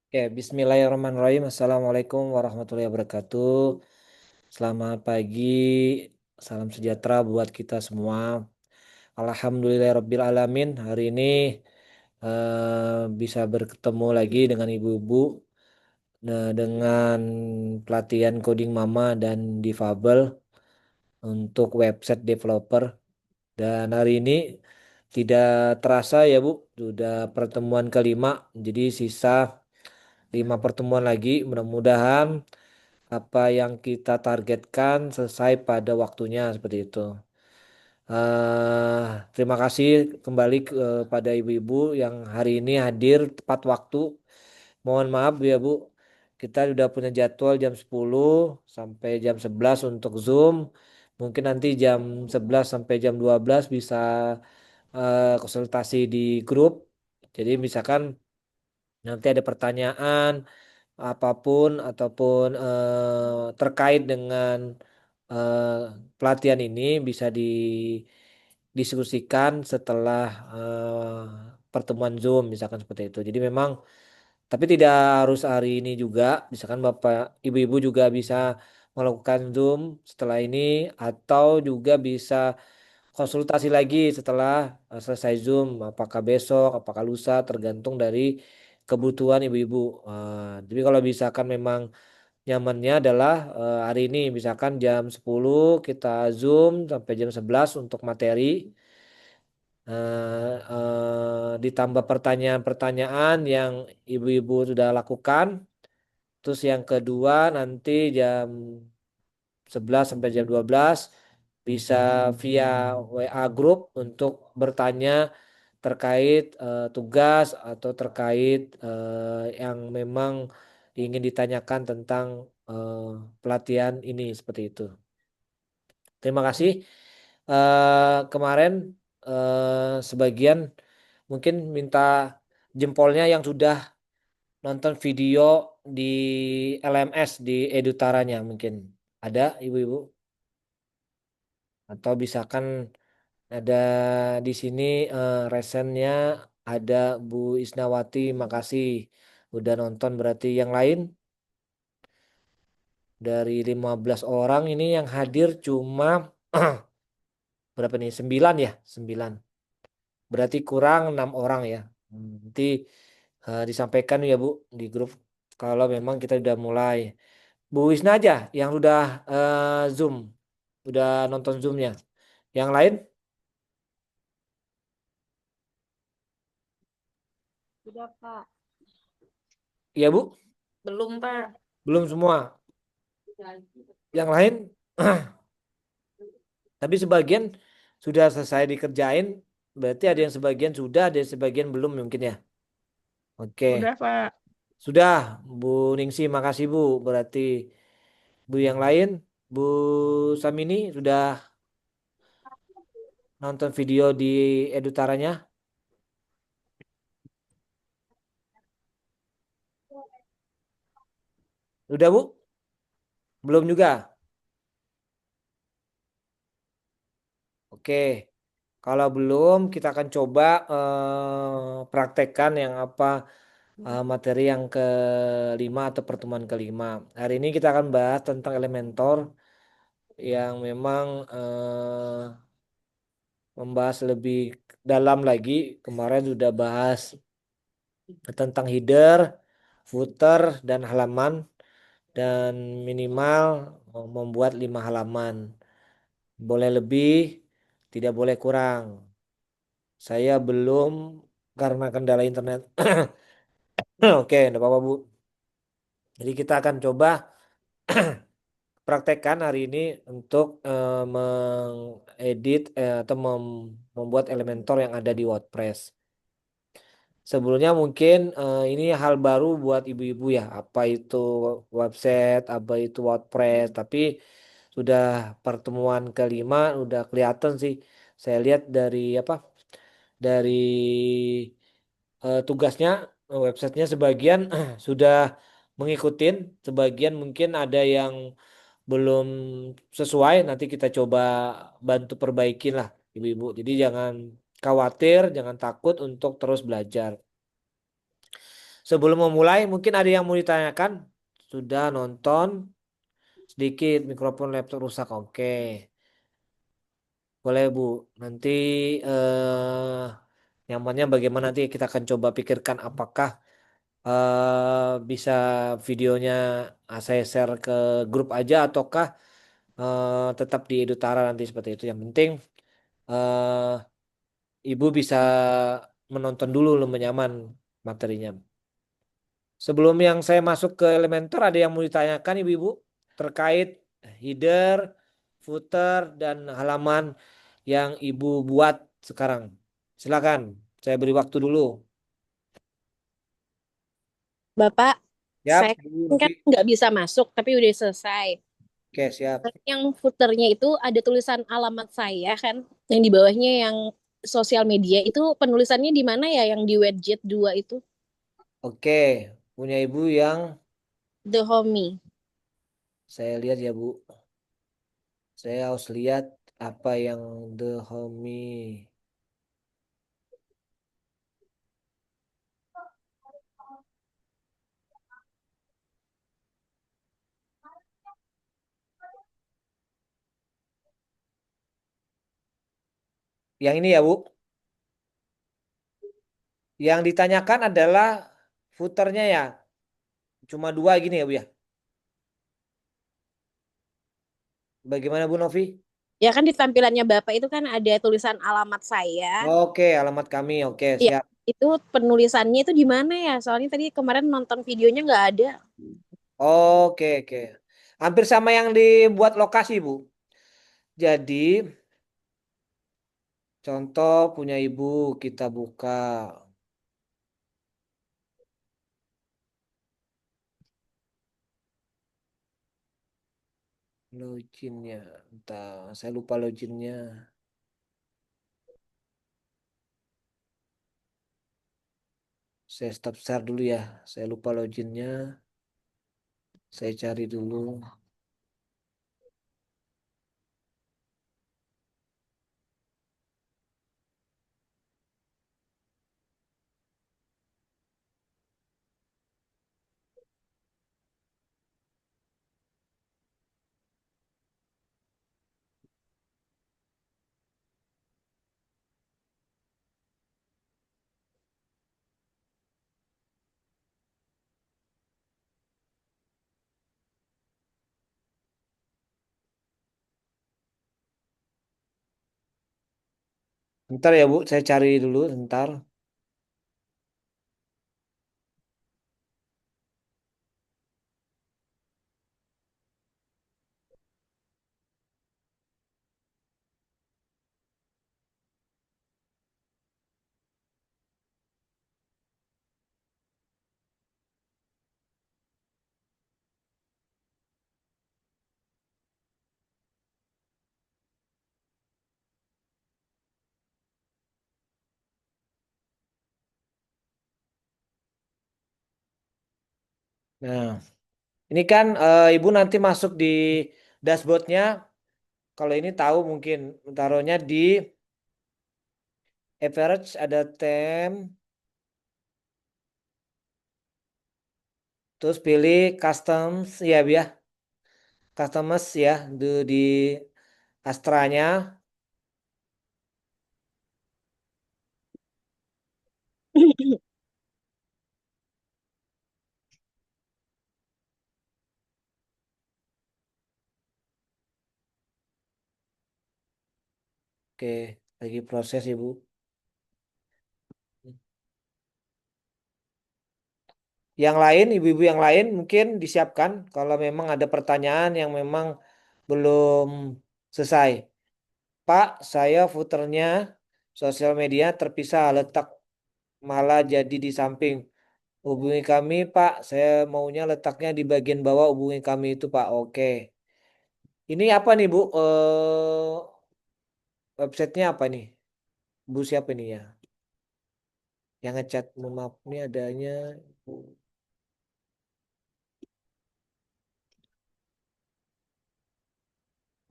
Oke, Bismillahirrahmanirrahim. Assalamualaikum warahmatullahi wabarakatuh. Selamat pagi, salam sejahtera buat kita semua. Alhamdulillahirabbil alamin. Hari ini bisa bertemu lagi dengan ibu-ibu dengan pelatihan coding Mama dan Difabel untuk website developer. Dan hari ini tidak terasa ya Bu, sudah pertemuan kelima. Jadi sisa 5 pertemuan lagi. Mudah-mudahan apa yang kita targetkan selesai pada waktunya seperti itu. Terima kasih kembali kepada ibu-ibu yang hari ini hadir tepat waktu. Mohon maaf ya Bu, kita sudah punya jadwal jam 10 sampai jam 11 untuk Zoom. Mungkin nanti jam 11 sampai jam 12 bisa konsultasi di grup. Jadi misalkan nanti ada pertanyaan apapun ataupun terkait dengan eh, pelatihan ini bisa didiskusikan setelah pertemuan Zoom misalkan seperti itu. Jadi memang tapi tidak harus hari ini juga, misalkan Bapak Ibu-ibu juga bisa melakukan Zoom setelah ini atau juga bisa konsultasi lagi setelah selesai Zoom, apakah besok, apakah lusa, tergantung dari kebutuhan ibu-ibu. Jadi kalau misalkan memang nyamannya adalah hari ini, misalkan jam 10 kita Zoom sampai jam 11 untuk materi, ditambah pertanyaan-pertanyaan yang ibu-ibu sudah lakukan. Terus yang kedua nanti jam 11 sampai jam 12 bisa via WA grup untuk bertanya terkait tugas atau terkait yang memang ingin ditanyakan tentang eh, pelatihan ini seperti itu. Terima kasih. Kemarin sebagian mungkin minta jempolnya yang sudah nonton video di LMS di Edutaranya mungkin ada ibu-ibu atau misalkan ada di sini resennya ada Bu Isnawati, makasih udah nonton. Berarti yang lain dari 15 orang ini yang hadir cuma berapa nih? 9 ya, 9. Berarti kurang 6 orang ya. Nanti disampaikan ya Bu di grup kalau memang kita udah mulai. Bu Wisna aja yang udah Zoom, udah nonton Zoomnya. Yang lain, Sudah, Pak. ya Bu, Belum, Pak. belum semua. Yang lain, tapi sebagian sudah selesai dikerjain. Berarti ada yang sebagian sudah, ada yang sebagian belum mungkin ya. Oke, Sudah, Pak. sudah Bu Ningsi, makasih Bu. Berarti Bu yang lain, Bu Samini sudah nonton video di Edutaranya. Udah Bu? Belum juga. Oke, kalau belum kita akan coba praktekkan yang apa materi yang kelima atau pertemuan kelima. Hari ini kita akan bahas tentang Elementor yang memang membahas lebih dalam lagi. Kemarin sudah bahas tentang header, footer, dan halaman dan minimal membuat 5 halaman. Boleh lebih, tidak boleh kurang. Saya belum karena kendala internet. Oke, enggak apa-apa Bu. Jadi kita akan coba praktekkan hari ini untuk mengedit atau membuat Elementor yang ada di WordPress. Sebelumnya mungkin ini hal baru buat ibu-ibu ya, apa itu website, apa itu WordPress, tapi sudah pertemuan kelima udah kelihatan sih. Saya lihat dari apa? Dari tugasnya websitenya sebagian sudah mengikutin, sebagian mungkin ada yang belum sesuai. Nanti kita coba bantu perbaikin lah ibu-ibu. Jadi jangan khawatir, jangan takut untuk terus belajar. Sebelum memulai, mungkin ada yang mau ditanyakan? Sudah nonton sedikit mikrofon laptop rusak. Oke, boleh Bu. Nanti nyamannya bagaimana nanti kita akan coba pikirkan apakah bisa videonya saya share ke grup aja ataukah tetap di Edutara nanti seperti itu. Yang penting eh, Ibu bisa menonton dulu lebih nyaman materinya. Sebelum yang saya masuk ke Elementor, ada yang mau ditanyakan Ibu-Ibu terkait header, footer, dan halaman yang Ibu buat sekarang. Silakan, saya beri waktu dulu. Bapak, Siap, saya Ibu kan Novi. nggak bisa masuk, tapi udah selesai. Oke, siap. Yang footernya itu ada tulisan alamat saya kan, yang di bawahnya yang sosial media itu penulisannya di mana ya, yang di widget 2 itu, Oke, punya Ibu yang The Homey. saya lihat ya Bu. Saya harus lihat apa yang The Homey. Yang ini ya Bu. Yang ditanyakan adalah footernya ya. Cuma dua gini ya Bu ya. Bagaimana Bu Novi? Ya kan di tampilannya Bapak itu kan ada tulisan alamat saya. Oke, alamat kami. Oke, Ya, siap. itu penulisannya itu di mana ya? Soalnya tadi kemarin nonton videonya nggak ada. Oke, oke. Hampir sama yang dibuat lokasi, Bu. Jadi, contoh punya Ibu kita buka loginnya. Entah, saya lupa loginnya. Saya stop share dulu ya. Saya lupa loginnya. Saya cari dulu. Bentar ya, Bu. Saya cari dulu. Bentar. Nah, ini kan Ibu nanti masuk di dashboardnya. Kalau ini tahu mungkin taruhnya di average ada tem, terus pilih customs ya biar customs ya di Astranya. Oke, lagi proses Ibu. Yang lain, ibu-ibu yang lain mungkin disiapkan kalau memang ada pertanyaan yang memang belum selesai. Pak, saya footernya sosial media terpisah letak malah jadi di samping. Hubungi kami, Pak. Saya maunya letaknya di bagian bawah. Hubungi kami itu, Pak. Oke. Ini apa nih, Bu? Websitenya apa nih? Bu siapa nih ya? Yang ngechat, mohon maaf, ini adanya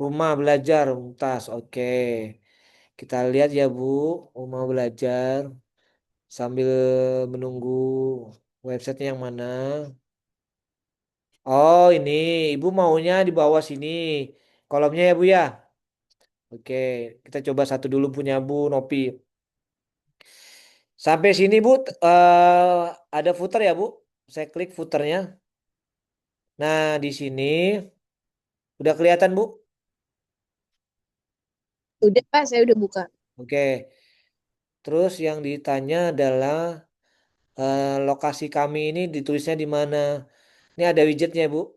rumah belajar Mumtaz. Oke. Kita lihat ya, Bu. Rumah belajar sambil menunggu Websitenya yang mana? Oh, ini Ibu maunya di bawah sini. Kolomnya ya, Bu ya. Oke, kita coba satu dulu punya Bu Nopi. Sampai sini Bu, ada footer ya Bu. Saya klik footernya. Nah, di sini udah kelihatan Bu. Udah Pak, saya udah buka. Oke, terus yang ditanya adalah lokasi kami ini ditulisnya di mana. Ini ada widgetnya Bu.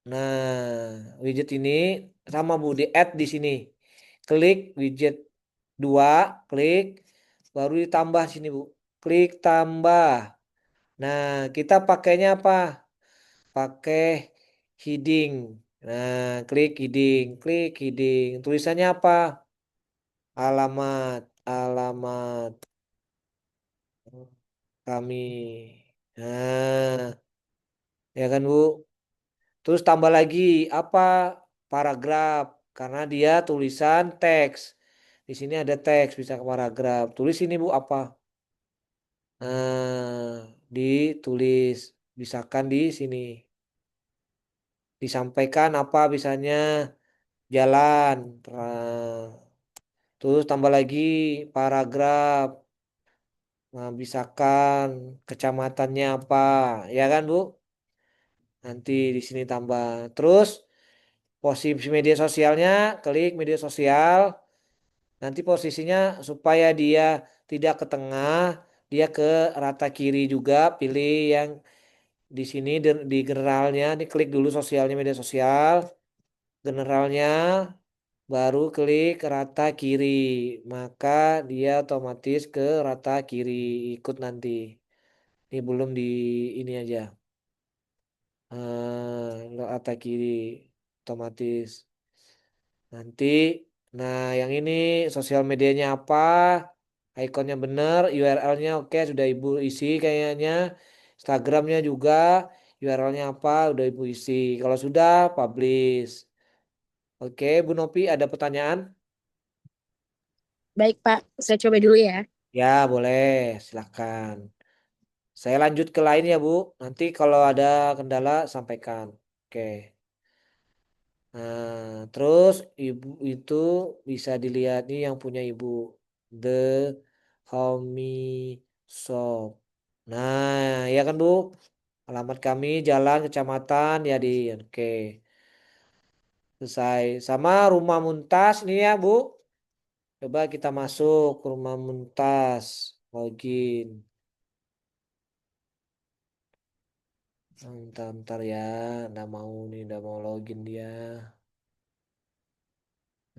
Nah, widget ini sama Bu di add di sini. Klik widget 2, klik, baru ditambah sini Bu. Klik tambah. Nah, kita pakainya apa? Pakai heading. Nah, klik heading. Tulisannya apa? Alamat, alamat kami. Nah, ya kan Bu? Terus tambah lagi apa? Paragraf, karena dia tulisan teks. Di sini ada teks, bisa ke paragraf. Tulis ini Bu apa? Nah, ditulis, misalkan di sini. Disampaikan apa misalnya jalan. Terus tambah lagi paragraf. Nah, misalkan kecamatannya apa, ya kan Bu? Nanti di sini tambah. Terus posisi media sosialnya, klik media sosial. Nanti posisinya supaya dia tidak ke tengah, dia ke rata kiri juga. Pilih yang di sini di generalnya, ini klik dulu sosialnya media sosial, generalnya, baru klik rata kiri. Maka dia otomatis ke rata kiri ikut nanti. Ini belum di ini aja. Rata kiri otomatis. Nanti, nah yang ini sosial medianya apa? Ikonnya bener, URL-nya oke sudah Ibu isi kayaknya. Instagramnya juga, URL-nya apa udah Ibu isi. Kalau sudah, publish. Oke, Bu Nopi ada pertanyaan? Baik Pak, saya coba dulu ya. Ya, boleh, silakan. Saya lanjut ke lain ya, Bu. Nanti kalau ada kendala sampaikan. Oke. Nah, terus ibu itu bisa dilihat nih yang punya ibu. The Homey Shop. Nah, ya kan Bu? Alamat kami Jalan Kecamatan Yadin. Oke. Selesai. Sama Rumah Muntas nih ya Bu. Coba kita masuk ke Rumah Muntas. Login. Bentar ya. Nggak mau nih, nggak mau login dia.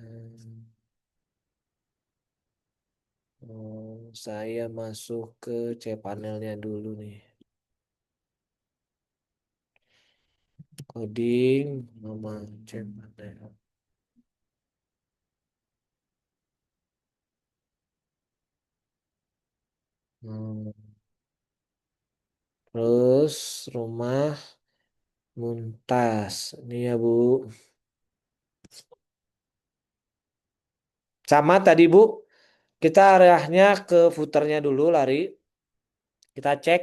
Hmm. Oh, saya masuk ke cpanelnya dulu nih. Coding nama cpanel. Hmm. Terus rumah Muntas. Ini ya Bu. Sama tadi Bu. Kita arahnya ke footernya dulu lari. Kita cek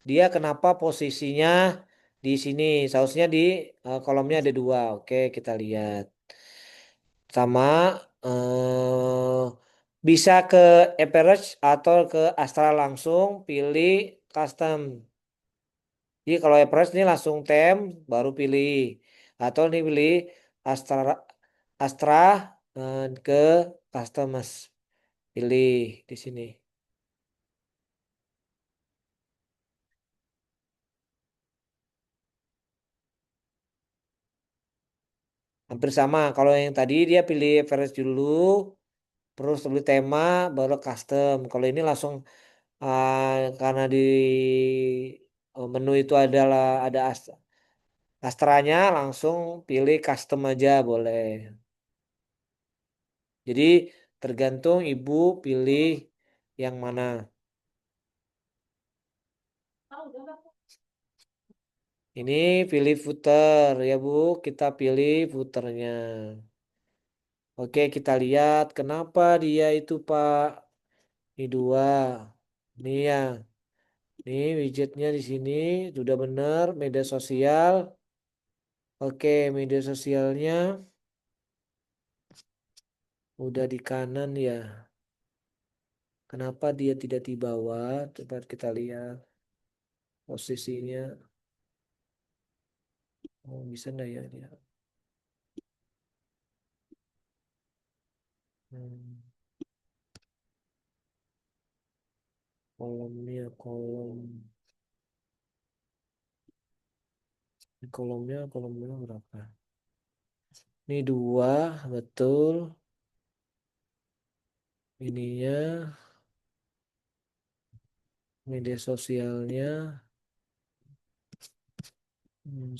dia kenapa posisinya di sini. Seharusnya di kolomnya ada dua. Oke, kita lihat. Sama eh, bisa ke average atau ke Astra langsung pilih custom. Jadi kalau average ini langsung tem baru pilih atau ini pilih Astra Astra ke custom Mas. Pilih di sini. Hampir sama. Kalau yang tadi dia pilih average dulu, terus pilih tema baru custom. Kalau ini langsung karena di menu itu adalah ada Astranya langsung pilih custom aja boleh. Jadi tergantung ibu pilih yang mana. Ini pilih footer ya Bu, kita pilih footernya. Oke, kita lihat kenapa dia itu Pak. Ini dua. Ini ya. Nih widgetnya di sini sudah benar media sosial. Oke, media sosialnya udah di kanan ya. Kenapa dia tidak di bawah? Coba kita lihat posisinya. Oh, bisa nggak ya dia? Hmm, kolomnya kolomnya berapa? Ini dua, betul. Ininya media sosialnya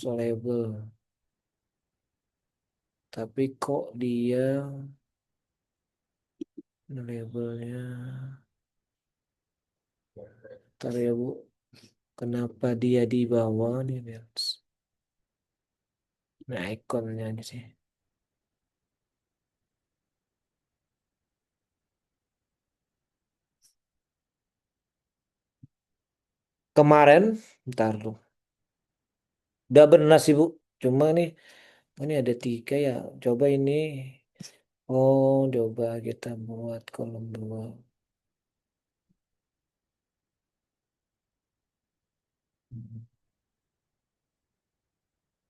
label. Tapi kok dia labelnya? Ntar ya Bu, kenapa dia di bawah nih Lihat. Nah ikonnya ini sih. Kemarin, ntar lu. Udah benar sih Bu. Cuma nih, ini ada tiga ya. Coba ini. Oh, coba kita buat kolom dua.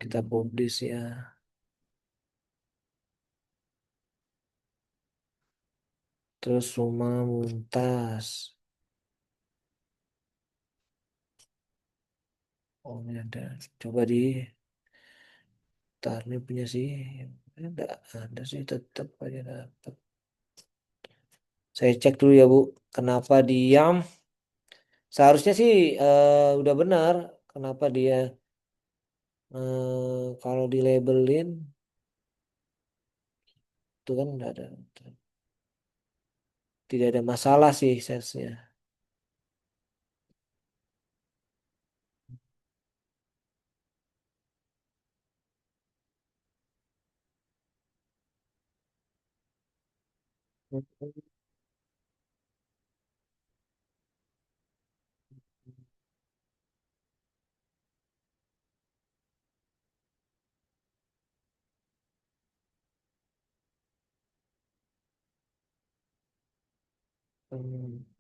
Kita publish ya. Terus Suma Muntas. Oh, ini ada. Coba di tar ini punya sih. Enggak ada sih tetap aja dapat. Saya cek dulu ya Bu. Kenapa diam? Seharusnya sih udah benar. Kenapa dia kalau di labelin itu kan enggak ada. Tidak ada masalah sih sesnya.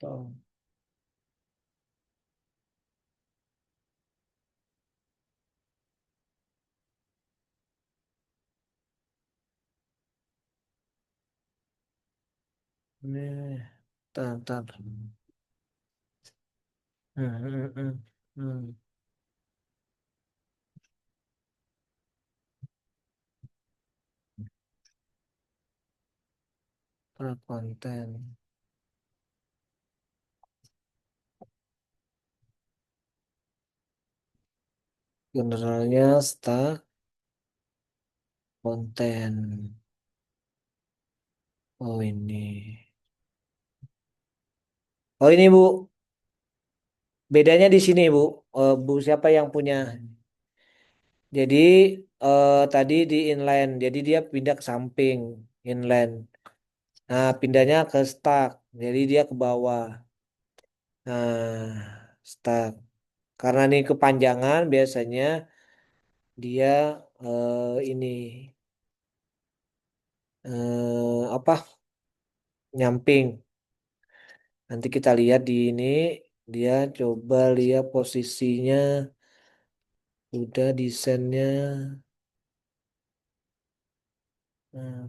Tahu. Nih, tar, tar. Hmm, hmm, hmm. Konten. Generalnya start konten. Oh ini. Oh ini Bu. Bedanya di sini Bu. Bu siapa yang punya? Jadi tadi di inline. Jadi dia pindah ke samping inline. Nah pindahnya ke start. Jadi dia ke bawah. Nah start. Karena ini kepanjangan biasanya dia ini apa nyamping. Nanti kita lihat di ini dia coba lihat posisinya udah desainnya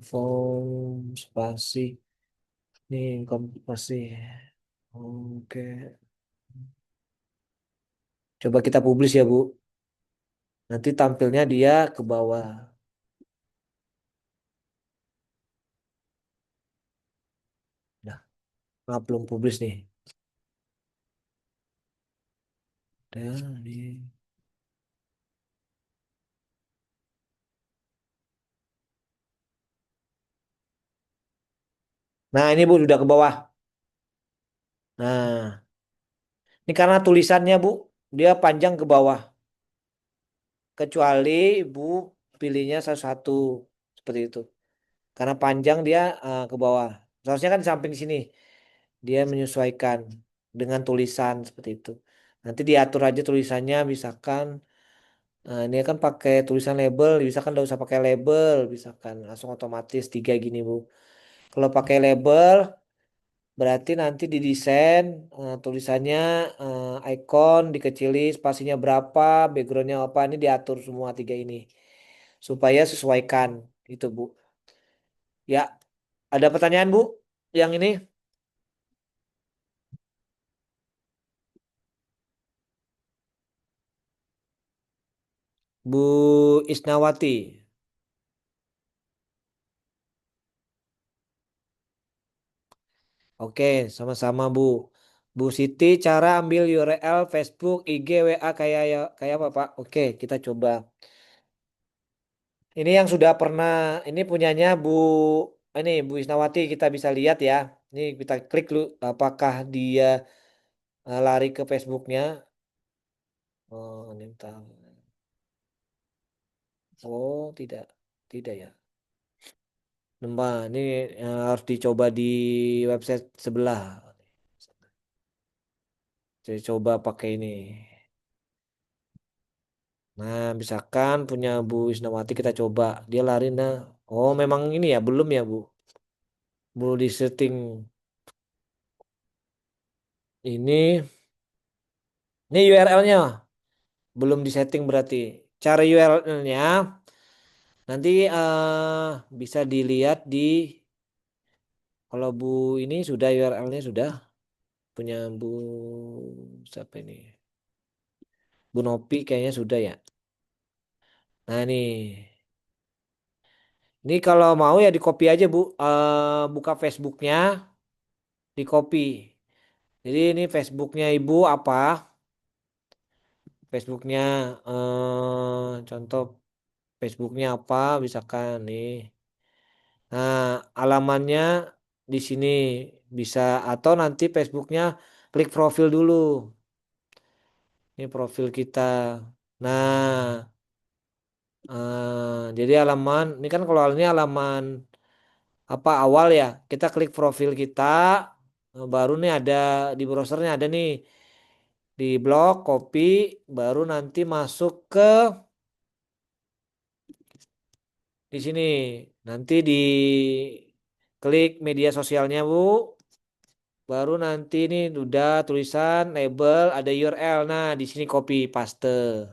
form spasi nih spasi. Oke. Coba kita publish ya Bu. Nanti tampilnya dia ke bawah. Nah, belum publish nih. Udah, nih. Nah ini Bu udah ke bawah. Nah ini karena tulisannya Bu dia panjang ke bawah. Kecuali Ibu pilihnya satu-satu seperti itu. Karena panjang dia ke bawah. Seharusnya kan di samping sini dia menyesuaikan dengan tulisan seperti itu. Nanti diatur aja tulisannya, misalkan ini kan pakai tulisan label, misalkan nggak usah pakai label, misalkan langsung otomatis tiga gini Bu. Kalau pakai label, berarti nanti didesain tulisannya icon dikecilin, spasinya berapa, backgroundnya apa, ini diatur semua tiga ini supaya sesuaikan itu Bu. Ya, ada pertanyaan Bu? Yang ini Bu Isnawati. Oke, sama-sama Bu. Bu Siti, cara ambil URL Facebook, IG, WA kayak kayak apa Pak? Oke, kita coba. Ini yang sudah pernah, ini punyanya Bu Isnawati, kita bisa lihat ya. Ini kita klik lu, apakah dia lari ke Facebooknya? Oh, ini entah. Oh, tidak, tidak ya. Nah, ini harus dicoba di website sebelah. Saya coba pakai ini. Nah, misalkan punya Bu Isnawati kita coba. Dia lari nah. Oh, memang ini ya, belum ya, Bu. Belum di setting. Ini URL-nya belum di setting berarti. Cara URL-nya nanti bisa dilihat di kalau Bu ini sudah URL-nya sudah punya Bu siapa ini? Bu Nopi kayaknya sudah ya. Nah, ini kalau mau ya di copy aja, Bu. Buka Facebooknya, di copy. Jadi ini Facebooknya Ibu apa? Facebooknya contoh Facebooknya apa misalkan nih. Nah, alamannya di sini bisa atau nanti Facebooknya klik profil dulu. Ini profil kita. Nah, jadi halaman ini kan kalau ini halaman apa awal ya. Kita klik profil kita, baru nih ada di browsernya ada nih di blog copy, baru nanti masuk ke di sini. Nanti di klik media sosialnya, Bu. Baru nanti ini udah tulisan label ada URL. Nah, di sini copy paste.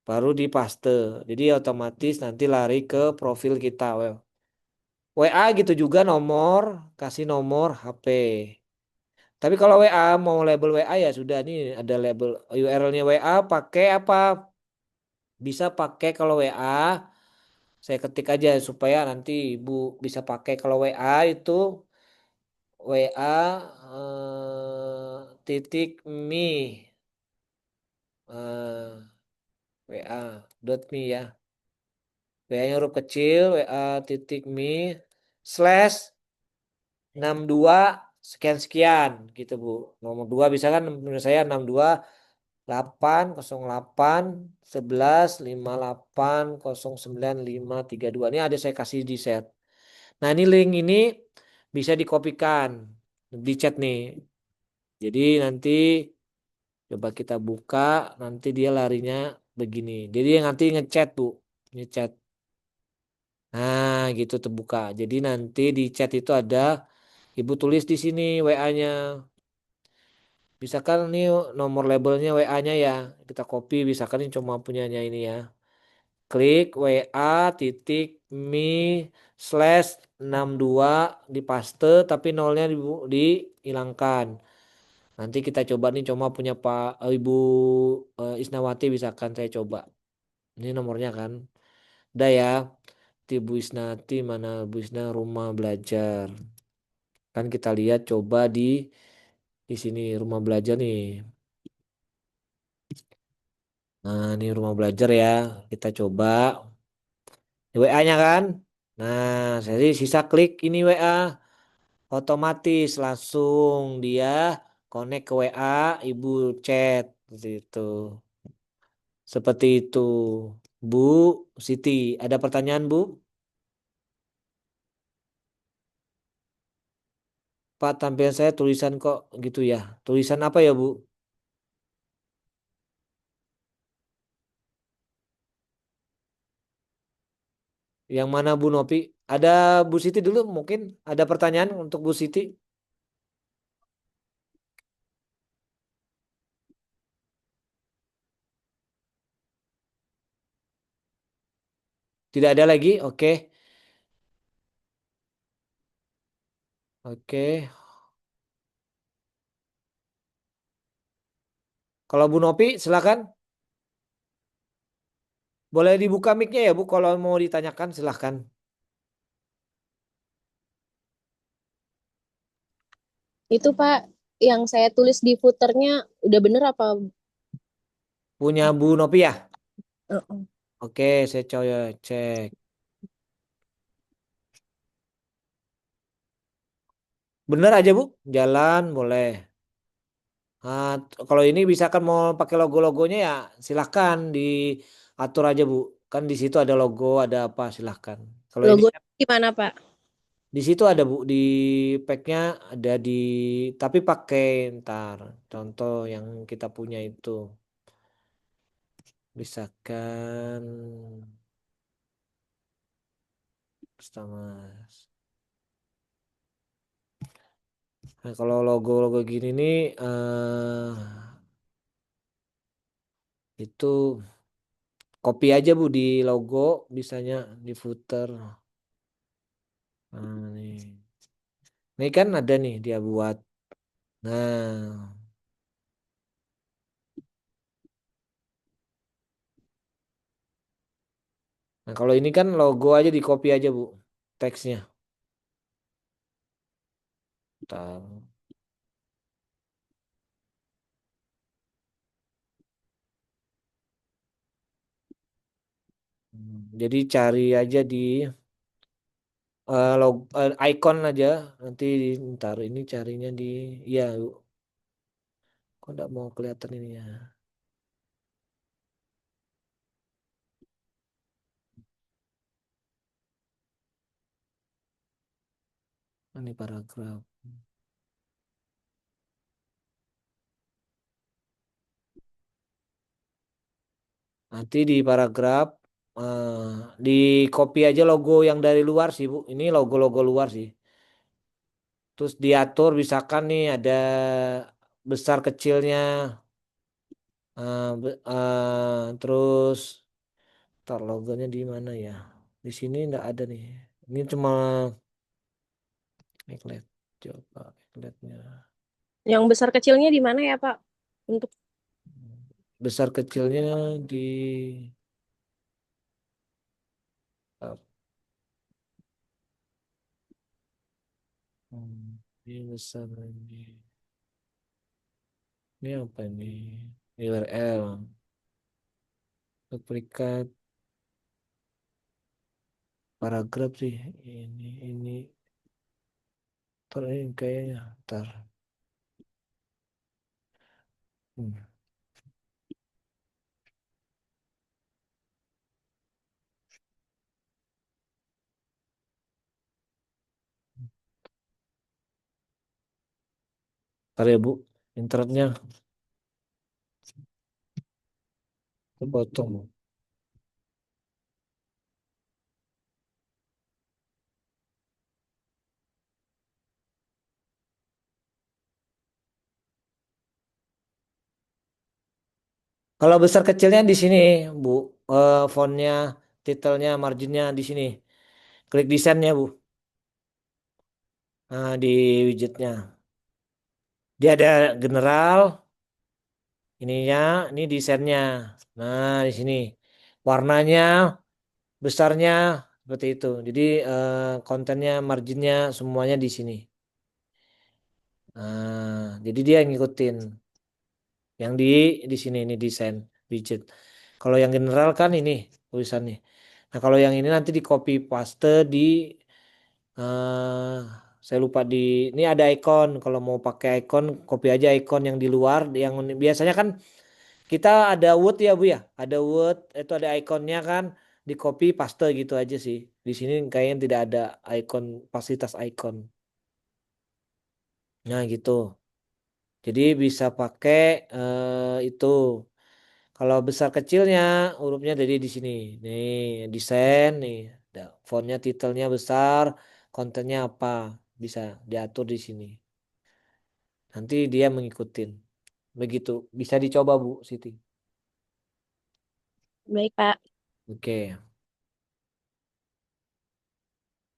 Baru di paste. Jadi otomatis nanti lari ke profil kita. Well. WA gitu juga nomor, kasih nomor HP. Tapi kalau WA mau label WA ya sudah nih ada label URL-nya WA pakai apa? Bisa pakai kalau WA saya ketik aja supaya nanti Ibu bisa pakai kalau WA itu WA titik me WA dot me ya. WA-nya huruf kecil WA titik me slash 62 sekian sekian gitu Bu. Nomor 2 bisa kan menurut saya 62 808 11 58 09 532. Ini ada saya kasih di set. Nah, ini link ini bisa dikopikan di chat nih. Jadi nanti coba kita buka, nanti dia larinya begini. Jadi yang nanti ngechat Bu, ngechat. Nah, gitu terbuka. Jadi nanti di chat itu ada Ibu tulis di sini WA-nya. Misalkan ini nomor labelnya WA-nya ya, kita copy. Misalkan ini cuma punyanya ini ya. Klik WA titik me slash 62 di paste tapi nolnya dihilangkan. Nanti kita coba nih cuma punya Pak Ibu Isnawati misalkan saya coba. Ini nomornya kan. Udah ya. Di Bu Isnati mana Bu Isna rumah belajar. Kan kita lihat coba di sini rumah belajar nih. Nah, ini rumah belajar ya. Kita coba di WA-nya kan. Nah, jadi sisa klik ini WA otomatis langsung dia connect ke WA Ibu chat seperti itu. Seperti itu. Bu Siti, ada pertanyaan Bu? Pak, tampilan saya tulisan kok gitu ya. Tulisan apa ya Bu? Yang mana Bu Nopi? Ada Bu Siti dulu mungkin ada pertanyaan untuk Bu Siti? Tidak ada lagi? Oke. Oke. Kalau Bu Nopi silakan. Boleh dibuka mic-nya ya Bu kalau mau ditanyakan silahkan. Itu Pak, yang saya tulis di footernya udah bener apa? Punya Bu Nopi ya? Heeh. Oke, saya coba cek. Bener aja Bu? Jalan boleh. Ah, kalau ini bisa kan mau pakai logo-logonya ya silahkan diatur aja Bu. Kan di situ ada logo, ada apa silahkan. Kalau ini Logo kan gimana Pak? di situ ada Bu, di packnya ada di, tapi pakai ntar contoh yang kita punya itu. Misalkan pertama. Nah, kalau logo-logo gini nih itu copy aja Bu di logo bisanya di footer. Nah, ini kan ada nih dia buat. Nah, nah kalau ini kan logo aja di copy aja Bu teksnya. Ntar. Jadi cari aja di icon aja nanti ntar ini carinya di ya Bu. Kok nggak mau kelihatan ini ya. Ini paragraf. Nanti di paragraf di copy aja logo yang dari luar sih Bu. Ini logo-logo luar sih. Terus diatur misalkan nih ada besar kecilnya. Terus tar logonya di mana ya? Di sini nggak ada nih. Ini cuma backlight. Coba backlightnya. Yang besar kecilnya di mana ya Pak? Untuk Besar kecilnya di ini besar ini. Ini apa ini? URL. Duplikat paragraf sih. Ini. Ntar ini kayaknya. Ntar. Hmm. Ntar ya Bu. Internetnya kepotong. Kalau besar kecilnya di sini, Bu. Fontnya, titelnya, marginnya di sini. Klik desainnya, Bu. Nah, di widgetnya. Dia ada general, ininya, ini desainnya. Nah, di sini. Warnanya, besarnya, seperti itu. Jadi, kontennya, marginnya, semuanya di sini. Nah, jadi dia yang ngikutin. Yang di sini, ini desain widget. Kalau yang general kan ini tulisannya. Nah, kalau yang ini nanti di copy paste di saya lupa di ini ada icon. Kalau mau pakai icon, copy aja icon yang di luar. Yang biasanya kan kita ada Word ya Bu ya. Ada Word, itu ada iconnya kan. Di copy paste gitu aja sih. Di sini kayaknya tidak ada icon fasilitas icon. Nah gitu. Jadi bisa pakai itu. Kalau besar kecilnya hurufnya dari di sini. Nih desain nih. Fontnya, titelnya besar, kontennya apa, bisa diatur di sini. Nanti dia mengikutin. Begitu, bisa dicoba Bu Siti. Baik, Pak. Oke,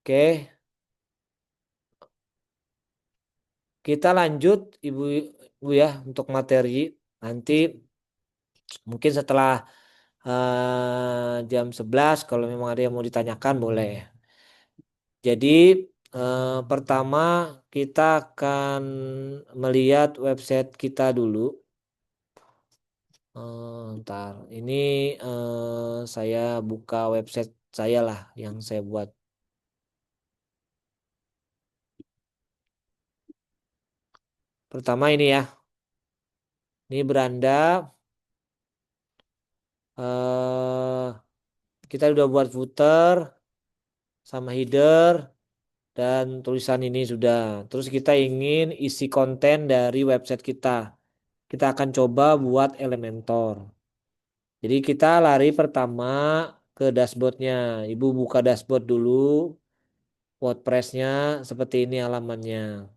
oke, kita lanjut Ibu, Ibu ya untuk materi. Nanti mungkin setelah jam 11 kalau memang ada yang mau ditanyakan boleh. Jadi pertama kita akan melihat website kita dulu. Ntar ini saya buka website saya lah yang saya buat. Pertama ini ya, ini beranda. eh kita udah buat footer sama header dan tulisan ini sudah. Terus kita ingin isi konten dari website kita. Kita akan coba buat Elementor. Jadi kita lari pertama ke dashboardnya. Ibu buka dashboard dulu, WordPress-nya seperti ini halamannya.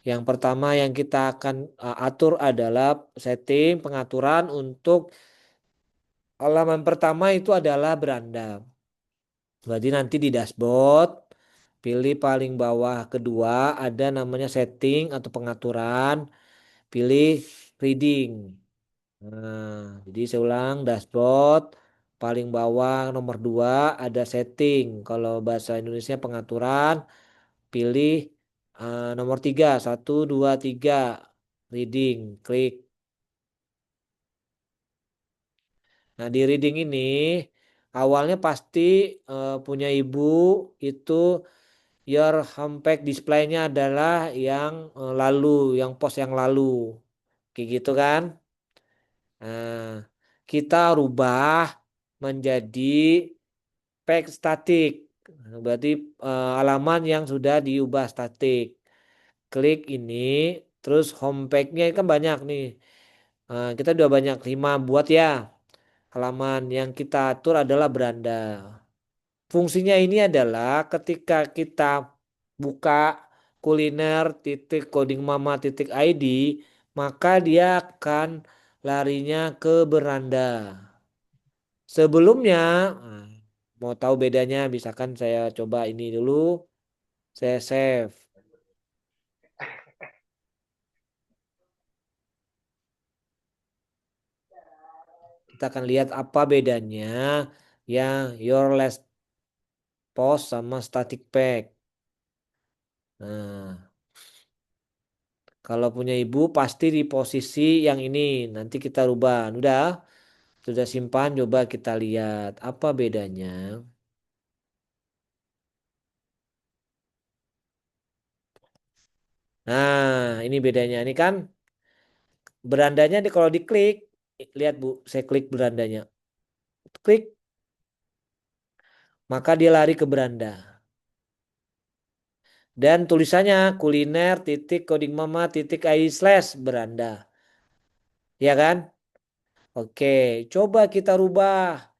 Yang pertama yang kita akan atur adalah setting pengaturan untuk halaman pertama itu adalah beranda. Berarti nanti di dashboard pilih paling bawah kedua ada namanya setting atau pengaturan, pilih reading. Nah, jadi saya ulang dashboard paling bawah nomor 2 ada setting. Kalau bahasa Indonesia pengaturan, pilih nomor 3 1 2 3 reading, klik. Nah, di reading ini awalnya pasti punya ibu itu your homepage display-nya adalah yang lalu, yang post yang lalu. Kayak gitu kan? Nah, kita rubah menjadi page statik. Berarti halaman yang sudah diubah statik. Klik ini, terus homepage-nya kan banyak nih. Kita udah banyak 5 buat ya. Halaman yang kita atur adalah beranda. Fungsinya ini adalah ketika kita buka kuliner titik coding mama titik ID, maka dia akan larinya ke beranda. Sebelumnya, nah, mau tahu bedanya, misalkan saya coba ini dulu, saya save. Kita akan lihat apa bedanya ya your last post sama static pack. Nah, kalau punya ibu pasti di posisi yang ini. Nanti kita rubah. Udah, sudah simpan. Coba kita lihat apa bedanya. Nah, ini bedanya. Ini kan berandanya kalau diklik, lihat Bu, saya klik berandanya. Klik, maka dia lari ke beranda. Dan tulisannya kuliner titik coding mama titik AI slash beranda. Ya kan? Oke, coba kita rubah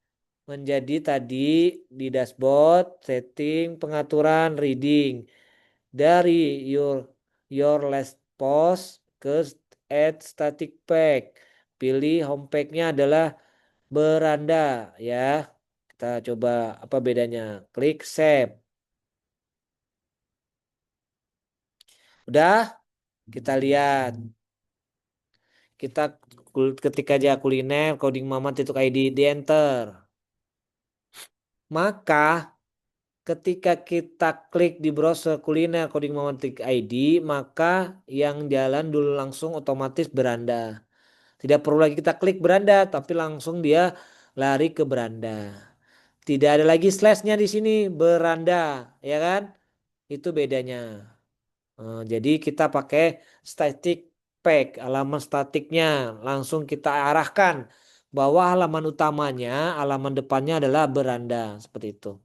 menjadi tadi di dashboard setting pengaturan reading dari your your last post ke add static pack. Pilih homepage-nya adalah beranda ya. Kita coba apa bedanya. Klik save. Udah, kita lihat. Kita ketika aja kuliner coding mama titik ID di enter. Maka ketika kita klik di browser kuliner coding mama titik ID, maka yang jalan dulu langsung otomatis beranda. Tidak perlu lagi kita klik beranda, tapi langsung dia lari ke beranda. Tidak ada lagi slashnya di sini beranda, ya kan? Itu bedanya. Jadi kita pakai static pack, halaman statiknya langsung kita arahkan bahwa halaman utamanya, halaman depannya adalah beranda seperti itu.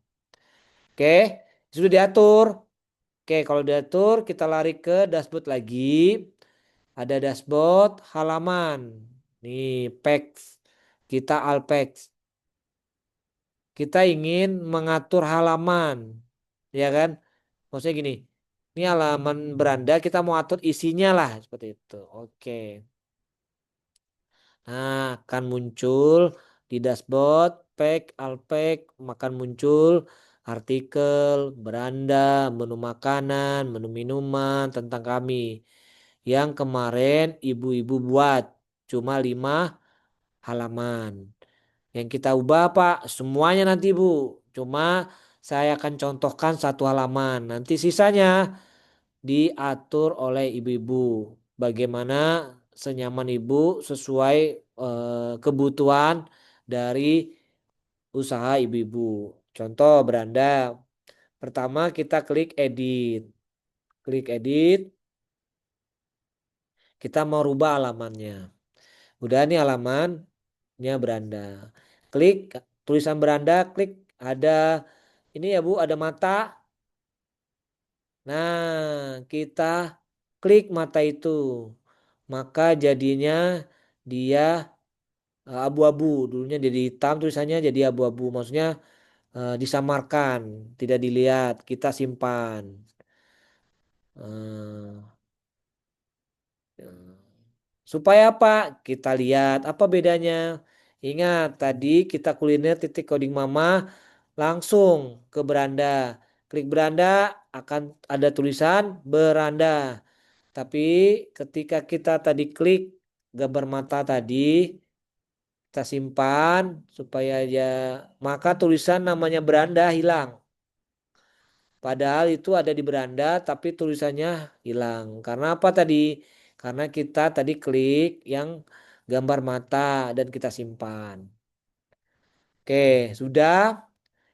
Oke, sudah diatur. Oke, kalau diatur kita lari ke dashboard lagi. Ada dashboard halaman. Nih, packs. Kita all packs. kita ingin mengatur halaman, ya kan? Maksudnya gini, ini halaman beranda kita mau atur isinya lah seperti itu. Oke. Nah, akan muncul di dashboard, pack, alpack, akan muncul artikel, beranda, menu makanan, menu minuman tentang kami. Yang kemarin ibu-ibu buat cuma 5 halaman. Yang kita ubah Pak, semuanya nanti Bu. Cuma saya akan contohkan satu halaman. Nanti sisanya diatur oleh ibu-ibu. Bagaimana senyaman ibu sesuai kebutuhan dari usaha ibu-ibu. Contoh beranda. Pertama kita klik edit. Klik edit, kita mau rubah halamannya. Udah nih halamannya beranda. Klik tulisan beranda, klik ada ini ya Bu, ada mata. Nah, kita klik mata itu. Maka jadinya dia abu-abu. Dulunya jadi hitam, tulisannya jadi abu-abu. Maksudnya disamarkan, tidak dilihat. Kita simpan. Eh, Supaya apa? Kita lihat apa bedanya. Ingat tadi kita kuliner titik coding mama langsung ke beranda. Klik beranda akan ada tulisan beranda. Tapi ketika kita tadi klik gambar mata tadi, kita simpan supaya ya maka tulisan namanya beranda hilang. Padahal itu ada di beranda tapi tulisannya hilang. Karena apa tadi? Karena kita tadi klik yang gambar mata dan kita simpan. Oke, sudah.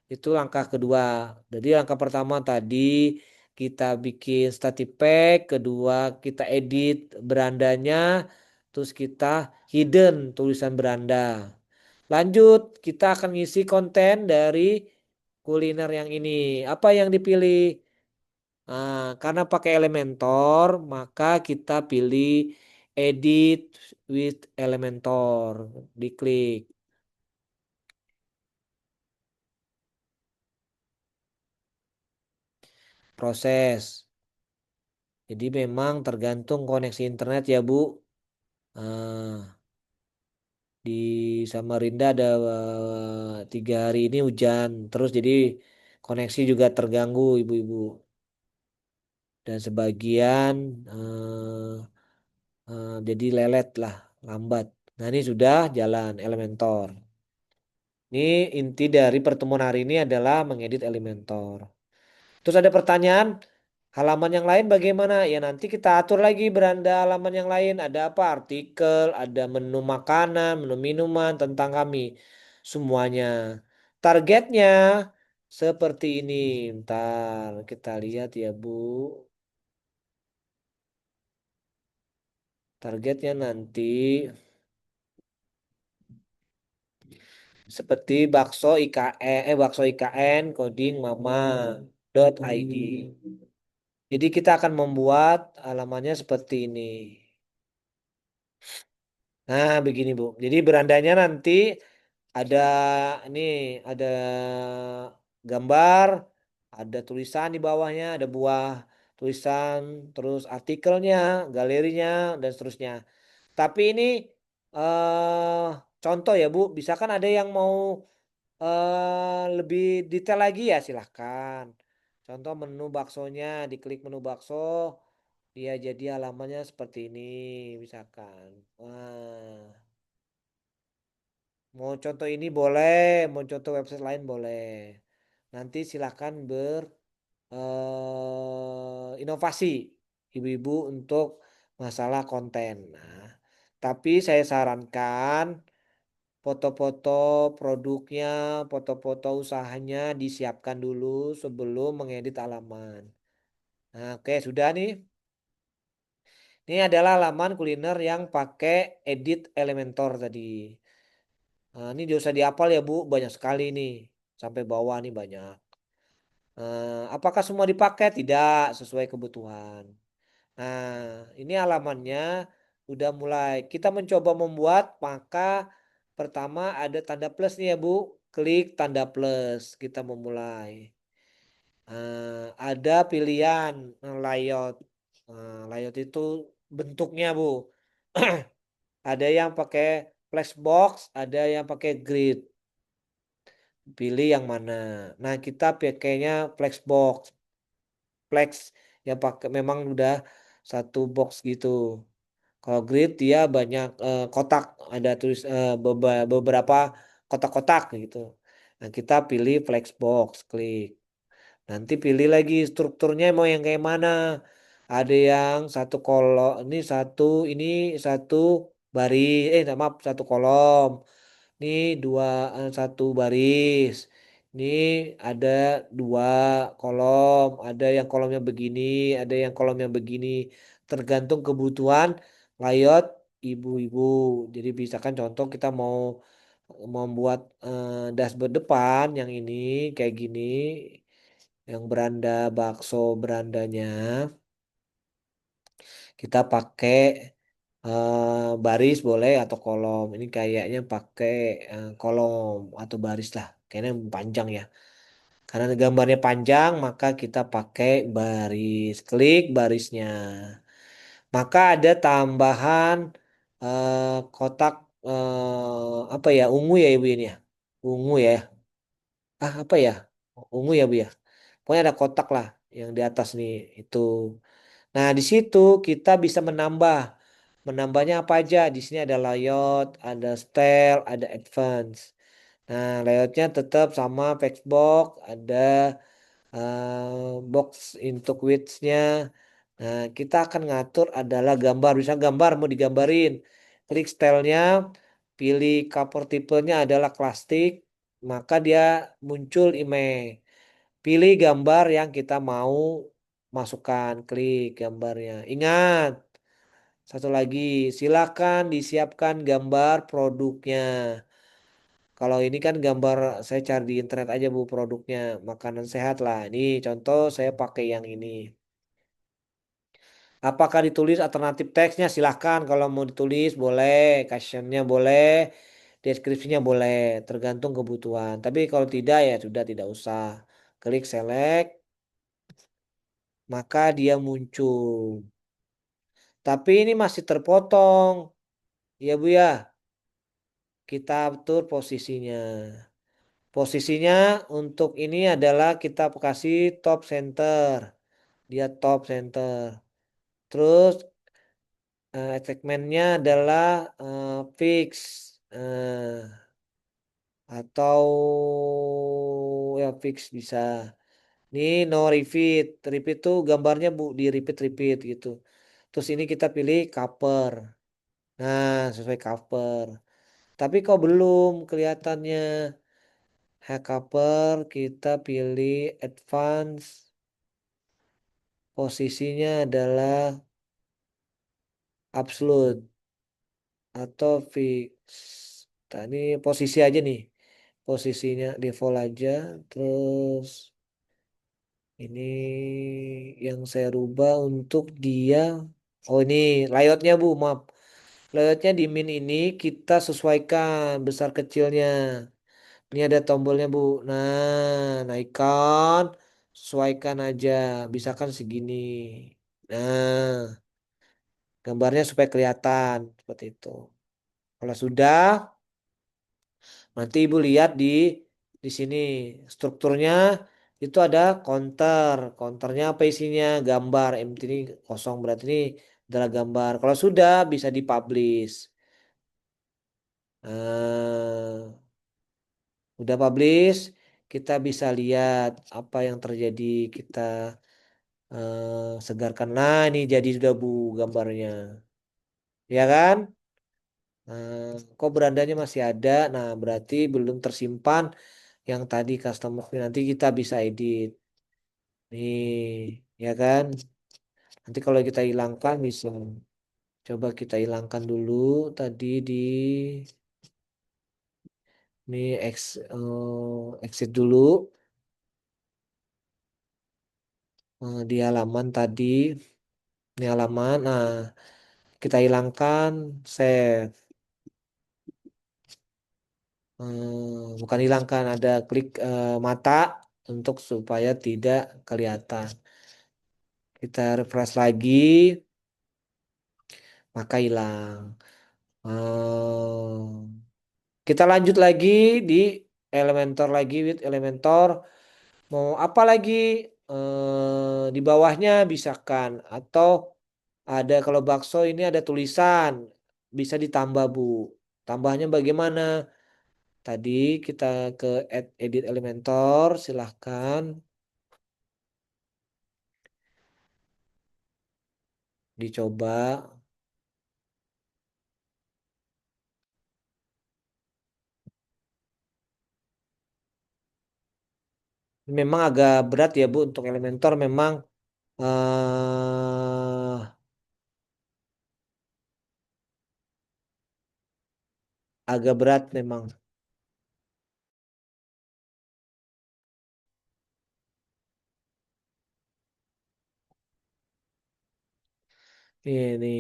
Itu langkah kedua. Jadi langkah pertama tadi kita bikin static pack, kedua kita edit berandanya, terus kita hidden tulisan beranda. Lanjut, kita akan ngisi konten dari kuliner yang ini. Apa yang dipilih? Nah, karena pakai Elementor, maka kita pilih edit with Elementor. Diklik proses. Jadi memang tergantung koneksi internet ya Bu. Ah, di Samarinda ada 3 hari ini hujan terus jadi koneksi juga terganggu ibu-ibu dan sebagian jadi lelet lah lambat. Nah ini sudah jalan Elementor. Ini inti dari pertemuan hari ini adalah mengedit Elementor. Terus ada pertanyaan, halaman yang lain bagaimana? Ya nanti kita atur lagi beranda halaman yang lain. Ada apa? Artikel, ada menu makanan, menu minuman tentang kami. Semuanya. Targetnya seperti ini. Ntar kita lihat ya Bu. Targetnya nanti seperti bakso IKN coding mama.id. Jadi kita akan membuat halamannya seperti ini. Nah, begini Bu. Jadi berandanya nanti ada ini ada gambar, ada tulisan di bawahnya, ada buah tulisan, terus artikelnya, galerinya dan seterusnya. Tapi ini eh contoh ya Bu, bisa kan ada yang mau lebih detail lagi ya silahkan. Contoh menu baksonya, diklik menu bakso, dia jadi halamannya seperti ini misalkan. Wah. Mau contoh ini boleh, mau contoh website lain boleh. Nanti silahkan inovasi ibu-ibu untuk masalah konten. Nah, tapi saya sarankan foto-foto produknya, foto-foto usahanya disiapkan dulu sebelum mengedit halaman. Nah, oke, sudah nih. Ini adalah halaman kuliner yang pakai edit Elementor tadi. Nah, ini tidak usah dihafal ya Bu, banyak sekali nih. Sampai bawah nih banyak. Apakah semua dipakai? Tidak, sesuai kebutuhan. Nah, ini halamannya udah mulai. Kita mencoba membuat, maka pertama ada tanda plus nih ya Bu. klik tanda plus, kita memulai. Ada pilihan layout. Layout itu bentuknya, Bu. Ada yang pakai flashbox, ada yang pakai grid. Pilih yang mana. Nah, kita pakainya flashbox. Flex yang pakai memang udah satu box gitu. Kalau grid dia banyak kotak, ada tulis beberapa kotak-kotak gitu. Nah, kita pilih flexbox, klik. Nanti pilih lagi strukturnya mau yang kayak mana. Ada yang satu kolom, ini satu baris, maaf, satu kolom. Ini satu baris. Ini ada dua kolom, ada yang kolomnya begini, ada yang kolomnya begini. Tergantung kebutuhan layout ibu-ibu. Jadi misalkan contoh kita mau membuat dashboard depan yang ini kayak gini, yang beranda bakso berandanya kita pakai baris boleh atau kolom. Ini kayaknya pakai kolom atau baris lah. Kayaknya panjang ya. Karena gambarnya panjang, maka kita pakai baris. Klik barisnya. Maka ada tambahan kotak apa ya? Ungu ya Ibu ini ya. Ungu ya. Apa ya? Ungu ya Bu ya. Pokoknya ada kotak lah yang di atas nih itu. Nah, di situ kita bisa menambah. Menambahnya apa aja? Di sini ada layout, ada style, ada advance. Nah, layoutnya tetap sama Flexbox, ada box untuk width-nya. Nah, kita akan ngatur adalah gambar. Bisa gambar mau digambarin. Klik stylenya, pilih cover tipenya adalah plastik, maka dia muncul image. Pilih gambar yang kita mau masukkan, klik gambarnya. Ingat, satu lagi, silakan disiapkan gambar produknya. Kalau ini kan gambar saya cari di internet aja Bu produknya, makanan sehat lah. Ini contoh saya pakai yang ini. Apakah ditulis alternatif teksnya? Silahkan kalau mau ditulis boleh, captionnya boleh, deskripsinya boleh, tergantung kebutuhan. Tapi kalau tidak ya sudah tidak usah. Klik select, maka dia muncul. Tapi ini masih terpotong. Ya Bu ya, kita atur posisinya. Posisinya untuk ini adalah kita kasih top center. Dia top center. Terus segmennya adalah fix. Atau ya fix bisa. Ini no repeat. Repeat tuh gambarnya Bu di repeat gitu. Terus ini kita pilih cover. Nah, sesuai cover. Tapi kok belum kelihatannya cover kita pilih advance. Posisinya adalah absolute atau fix. Nah, ini posisi aja nih. Posisinya default aja. Terus ini yang saya rubah untuk dia. Oh ini layoutnya Bu, maaf. Layoutnya di min ini kita sesuaikan besar kecilnya. Ini ada tombolnya Bu. Nah, naikkan, sesuaikan aja. Bisakan segini. Nah, gambarnya supaya kelihatan seperti itu. Kalau sudah, nanti Ibu lihat di sini strukturnya itu ada counter. Counternya apa isinya? Gambar. Empty ini kosong berarti ini adalah gambar. Kalau sudah bisa dipublish. Nah, udah publish, kita bisa lihat apa yang terjadi. Kita segarkan. Nah, ini jadi sudah Bu gambarnya. Ya kan? Kok berandanya masih ada? Nah, berarti belum tersimpan yang tadi customer nanti kita bisa edit. Nih, ya kan? Nanti kalau kita hilangkan bisa. Coba kita hilangkan dulu tadi di nih exit dulu di halaman tadi. Ini halaman. Nah, kita hilangkan save. bukan hilangkan, ada klik mata untuk supaya tidak kelihatan. Kita refresh lagi, maka hilang. Kita lanjut lagi di Elementor lagi with Elementor. Mau apa lagi? Di bawahnya bisakah atau ada kalau bakso ini ada tulisan bisa ditambah Bu. Tambahnya bagaimana? Tadi kita ke edit Elementor, silahkan dicoba. Memang agak berat ya Bu untuk Elementor memang agak berat memang. Ini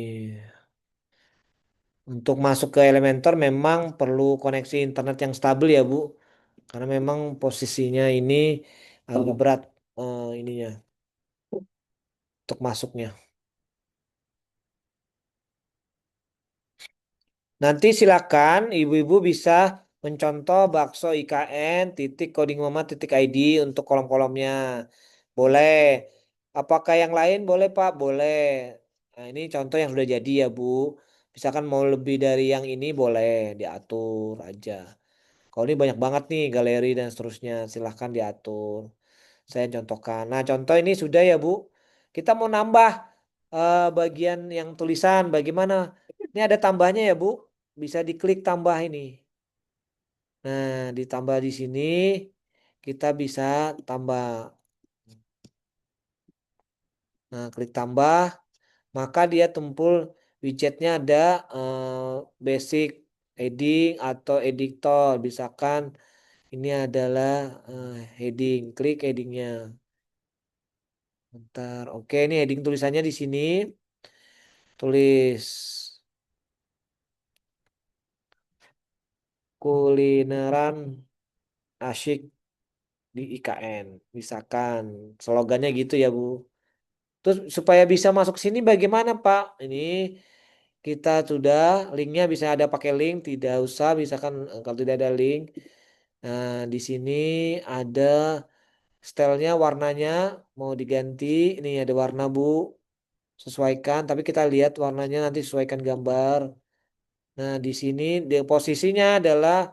untuk masuk ke Elementor memang perlu koneksi internet yang stabil ya Bu, karena memang posisinya ini agak berat ininya untuk masuknya. Nanti silakan ibu-ibu bisa mencontoh bakso IKN titik coding mama titik ID untuk kolom-kolomnya. Boleh. Apakah yang lain boleh Pak? Boleh. Nah, ini contoh yang sudah jadi ya Bu. Misalkan mau lebih dari yang ini boleh diatur aja. Kalau ini banyak banget nih galeri dan seterusnya, silahkan diatur. Saya contohkan. Nah, contoh ini sudah ya Bu. Kita mau nambah bagian yang tulisan, bagaimana? Ini ada tambahnya ya Bu. Bisa diklik tambah ini. Nah, ditambah di sini kita bisa tambah. Nah, klik tambah, maka dia tumpul widgetnya ada basic heading atau editor. Misalkan ini adalah heading, klik headingnya. Bentar, oke ini heading tulisannya di sini. Tulis kulineran asyik di IKN. Misalkan slogannya gitu ya Bu. Terus supaya bisa masuk sini bagaimana Pak? Ini kita sudah linknya bisa ada pakai link, tidak usah misalkan kalau tidak ada link. Nah, di sini ada stylenya, warnanya mau diganti. Ini ada warna Bu, sesuaikan. Tapi kita lihat warnanya nanti sesuaikan gambar. Nah, di sini dia posisinya adalah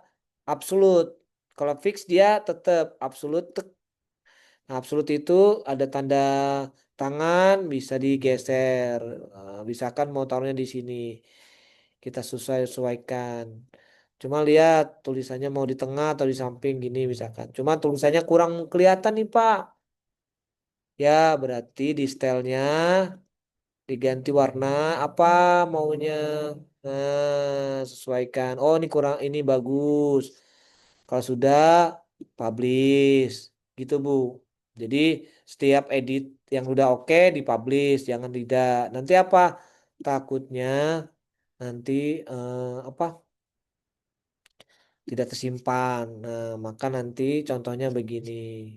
absolut. Kalau fix dia tetap absolut. Nah, absolut itu ada tanda tangan bisa digeser. Misalkan mau taruhnya di sini. Kita sesuaikan. Cuma lihat tulisannya mau di tengah atau di samping gini misalkan. Cuma tulisannya kurang kelihatan nih Pak. Ya, berarti di stylenya diganti warna apa maunya. Sesuaikan. Oh, ini kurang ini bagus. Kalau sudah publish gitu Bu. Jadi setiap edit yang udah oke dipublish, jangan tidak. Nanti apa? Takutnya nanti apa? Tidak tersimpan. Nah, maka nanti contohnya begini.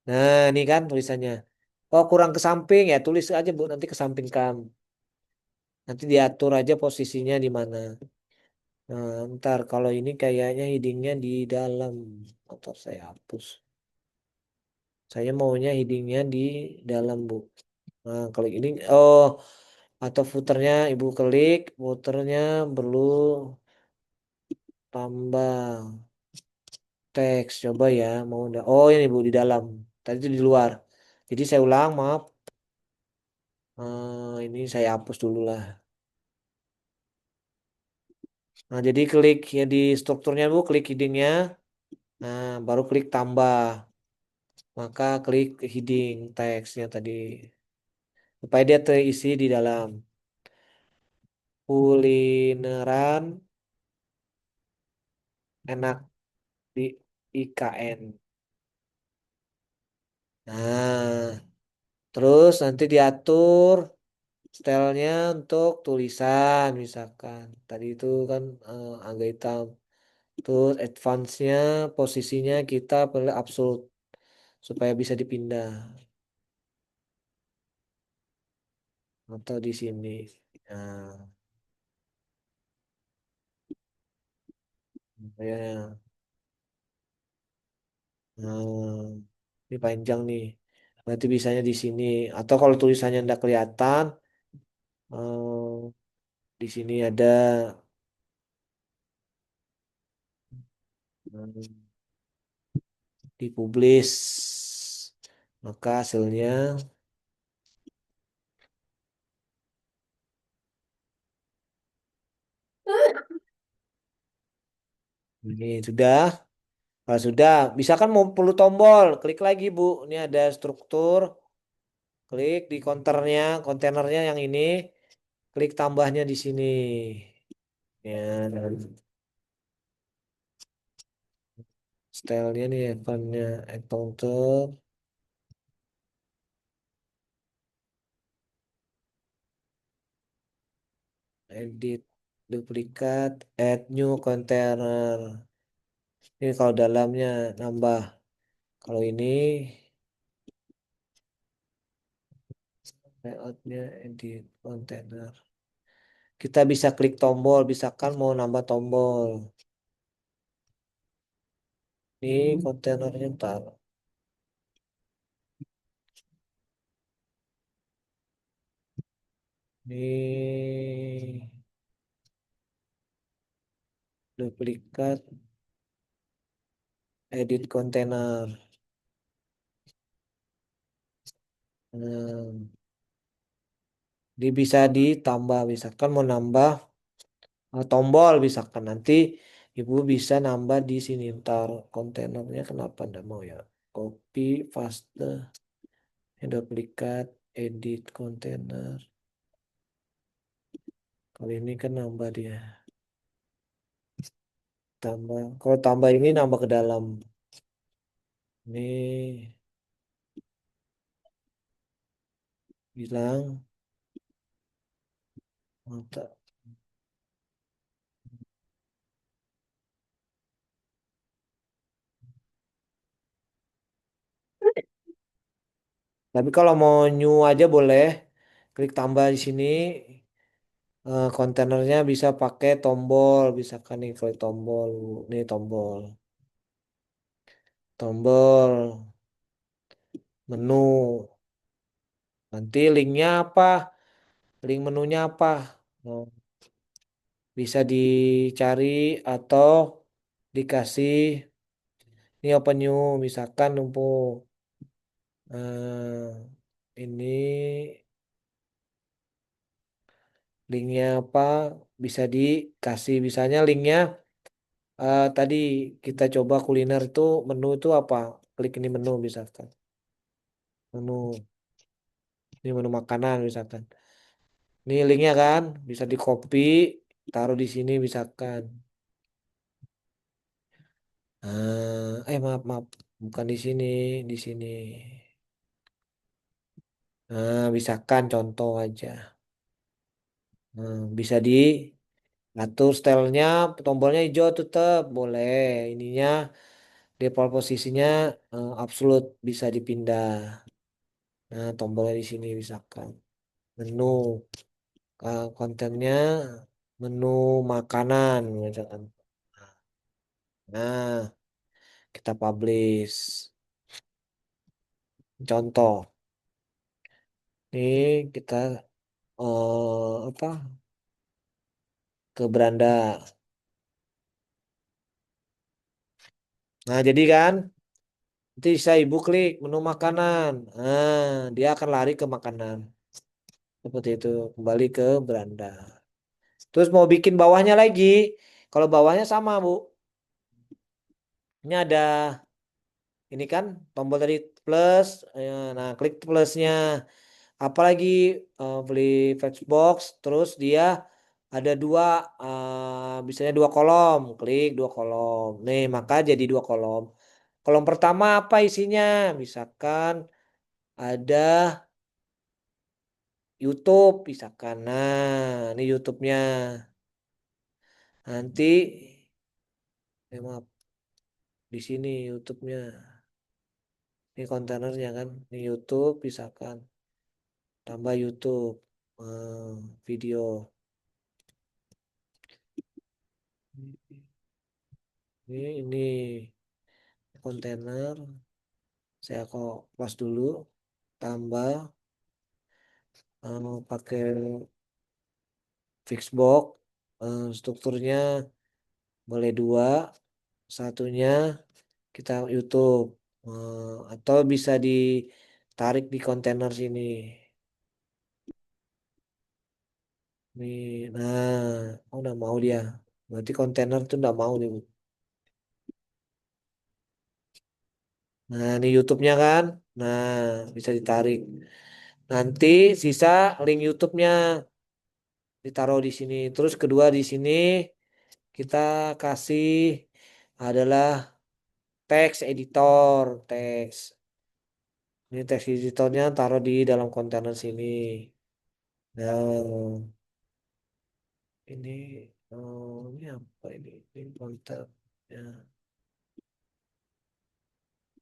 Nah, ini kan tulisannya. Oh, kurang ke samping ya, tulis aja Bu, nanti kesampingkan. Nanti diatur aja posisinya di mana. Nah, ntar kalau ini kayaknya headingnya di dalam atau saya hapus. Saya maunya headingnya di dalam Bu. Nah, kalau ini oh atau footernya Ibu klik, footernya perlu tambah teks. Coba ya, mau udah. Oh ini Bu di dalam. Tadi itu di luar. Jadi saya ulang, maaf. Ini saya hapus dulu lah. Nah, jadi klik ya di strukturnya Bu, klik headingnya. Nah, baru klik tambah. Maka klik heading teksnya tadi. Supaya dia terisi di dalam kulineran enak di IKN. Nah, terus nanti diatur Stylenya untuk tulisan misalkan. Tadi itu kan agak hitam. Terus advance-nya posisinya kita pilih absolute supaya bisa dipindah atau di sini. Nah, ya. Nah, ini panjang nih. Berarti bisanya di sini. Atau kalau tulisannya tidak kelihatan, di sini ada dipublish. Maka hasilnya ini sudah. Kalau sudah, bisa kan mau perlu tombol, klik lagi Bu. Ini ada struktur, klik di kontainernya yang ini, klik tambahnya di sini. Ya, dan stylenya nih, ikonnya encounter, edit, duplikat, add new container. Ini kalau dalamnya nambah. Kalau ini layoutnya edit container. Kita bisa klik tombol, misalkan mau nambah tombol. Ini kontainernya ntar. Ini duplikat, edit kontainer. Nah, ini bisa ditambah, misalkan mau nambah tombol, misalkan nanti ibu bisa nambah di sini ntar kontainernya kenapa ndak mau ya? Copy, paste, duplikat, edit kontainer. Kali ini kan nambah dia. Tambah. Kalau tambah ini nambah ke dalam. Ini bilang mata. Tapi kalau mau new aja boleh. Klik tambah di sini. Kontainernya bisa pakai tombol. Misalkan nih klik tombol. Nih tombol. Tombol. Menu. Nanti linknya apa? Link menunya apa? Nah, bisa dicari atau dikasih. Ini open new. Misalkan numpuk. Ini linknya apa bisa dikasih misalnya linknya tadi kita coba kuliner itu menu itu apa klik ini menu misalkan menu ini menu makanan misalkan ini linknya kan bisa di copy taruh di sini misalkan maaf maaf bukan di sini misalkan contoh aja. Bisa diatur stylenya tombolnya hijau tetap boleh ininya default posisinya absolute bisa dipindah. Nah, tombolnya di sini misalkan menu kontennya menu makanan misalkan. Nah, kita publish. Contoh, ini kita apa ke beranda. Nah, jadi kan nanti bisa ibu klik menu makanan. Nah, dia akan lari ke makanan. Seperti itu, kembali ke beranda. Terus mau bikin bawahnya lagi. Kalau bawahnya sama, Bu. Ini ada ini kan tombol tadi plus, nah klik plusnya. Apalagi beli box, terus dia ada dua, misalnya dua kolom, klik dua kolom. Nih maka jadi dua kolom. Kolom pertama apa isinya? Misalkan ada YouTube misalkan. Nah, ini YouTube-nya. Nanti, maaf, di sini YouTube-nya. Ini kontainernya kan. Ini YouTube misalkan. Tambah YouTube. Video. Ini kontainer. Saya kok close dulu. Tambah pakai Fixbox. Strukturnya boleh dua. Satunya kita YouTube. Atau bisa ditarik di kontainer sini. Nih, nah, oh, udah mau dia. Berarti kontainer tuh udah mau nih, Bu. Nah, ini YouTube-nya kan. Nah, bisa ditarik. Nanti sisa link YouTube-nya ditaruh di sini. Terus kedua di sini kita kasih adalah teks editor, teks. Ini teks editornya taruh di dalam kontainer sini. Nah, ini, ini apa ini? Ini konten, ya,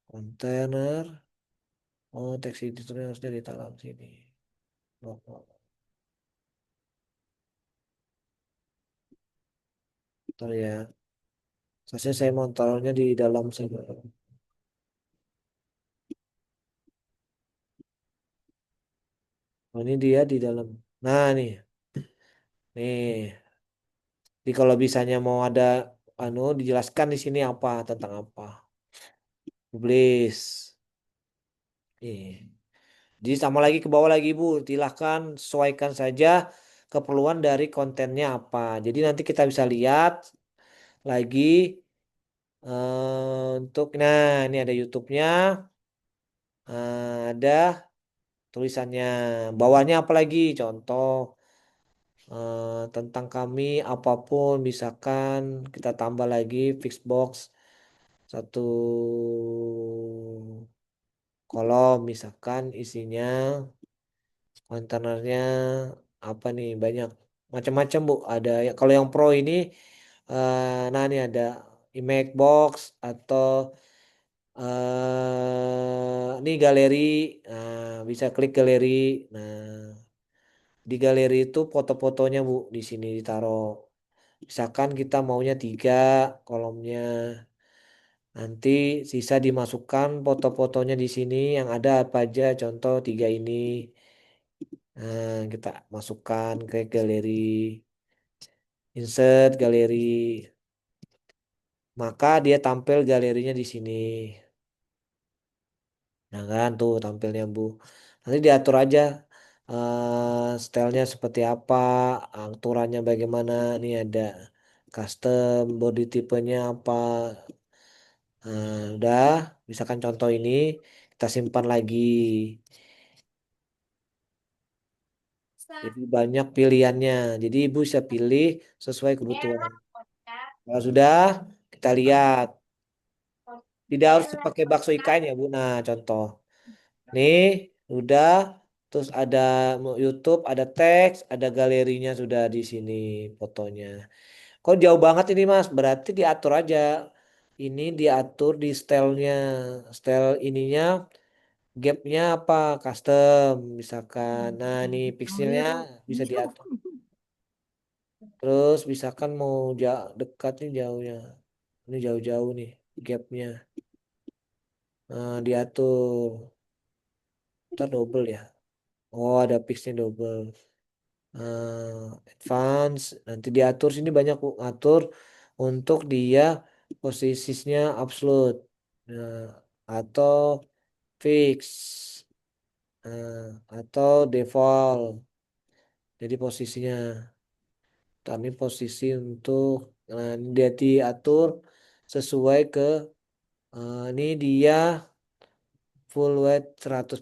kontainer. Oh, teks editornya harusnya ditaruh sini. Oh, oh, bentar ya. Seharusnya saya mau taruhnya di dalam sini. Oh, ini dia di dalam. Nah, nih. Jadi kalau bisanya mau ada dijelaskan di sini apa tentang apa. Publish. Nih. Jadi sama lagi ke bawah lagi Bu, silahkan sesuaikan saja keperluan dari kontennya apa. Jadi nanti kita bisa lihat lagi untuk, nah ini ada YouTube-nya, ada tulisannya. Bawahnya apa lagi? Contoh tentang kami apapun, misalkan kita tambah lagi Fixbox satu kolom, misalkan isinya kontainernya apa nih, banyak macam-macam Bu. Ada ya, kalau yang pro ini nah ini ada image box atau ini galeri. Nah, bisa klik galeri. Nah, di galeri itu foto-fotonya Bu di sini ditaruh. Misalkan kita maunya tiga kolomnya. Nanti sisa dimasukkan foto-fotonya di sini yang ada apa aja. Contoh tiga ini. Nah, kita masukkan ke galeri, insert galeri, maka dia tampil galerinya di sini. Nah kan tuh tampilnya Bu. Nanti diatur aja stylenya seperti apa, aturannya bagaimana. Ini ada custom, body tipenya apa. Udah, misalkan contoh ini kita simpan lagi. Jadi banyak pilihannya. Jadi Ibu bisa pilih sesuai kebutuhan. Kalau sudah, kita lihat. Tidak harus pakai bakso ikan ya Bu. Nah, contoh. Nih, udah. Terus ada YouTube, ada teks, ada galerinya sudah di sini fotonya. Kok jauh banget ini Mas? Berarti diatur aja. Ini diatur di stylenya. Style ininya, gapnya apa? Custom, misalkan. Nah, ini pixelnya bisa diatur. Terus misalkan mau dekat nih jauhnya. Ini jauh-jauh nih gapnya. Nah, diatur. Ntar double ya. Oh, ada pixnya double. Advance. Nanti diatur sini banyak Bu. Ngatur untuk dia posisinya absolute. Nah, atau fix. Atau default. Jadi posisinya. Kami posisi untuk ini dia diatur sesuai ke ini dia full weight 100%